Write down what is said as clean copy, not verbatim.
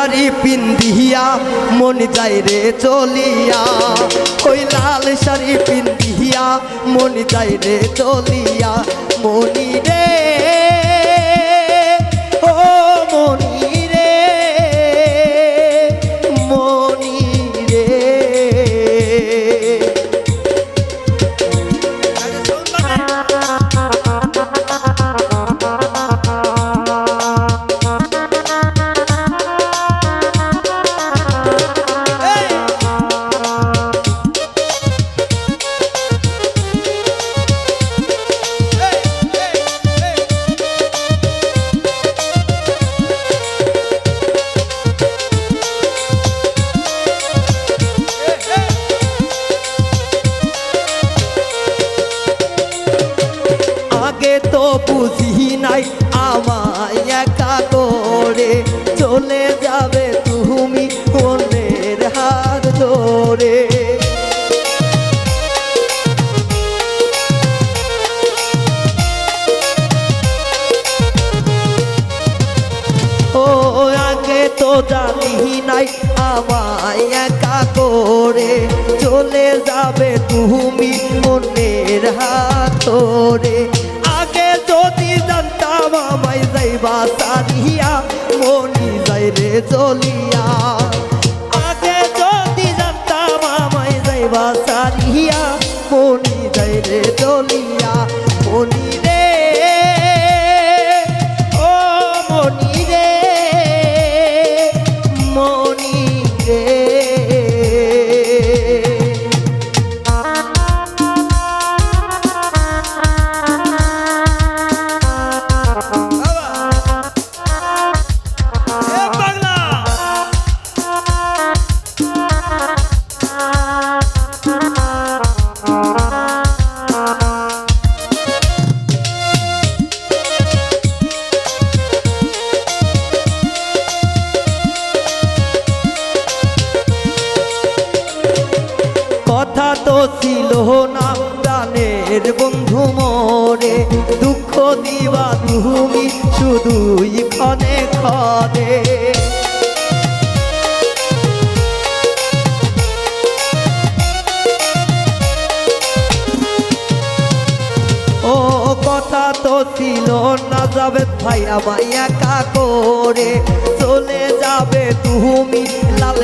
শাড়ি পিন্দিয়া মন যায় রে চলিয়া, ওই লাল শাড়ি পিন্দিয়া মন যায় রে চলিয়া। মনি রে ও মনি রে মনি রে। তো বুঝি নাই আমায় একা করে চলে যাবে তুমি অন্যের হাত ধরে। ও আগে তো জানি নাই আমায় একা করে চলে যাবে তুমি অন্যের হাত ধরে। আগে যদি জানতাম আমায় যাইবা সারিয়া মনি যাই রে চলিয়া। আগে যদি জানতাম আমায় যাইবা সারিয়া মনি যাই রে চলিয়া। মনি রে ও মনি রে মনি রে। কথা তো ছিল না প্রাণের বন্ধু মোরে, দুঃখ দিবা তুমি শুধুই ক্ষণে ক্ষণে। ও কথা তো ছিল না যাবে ভাই আমায় একা করে চলে যাবে তুমি লাল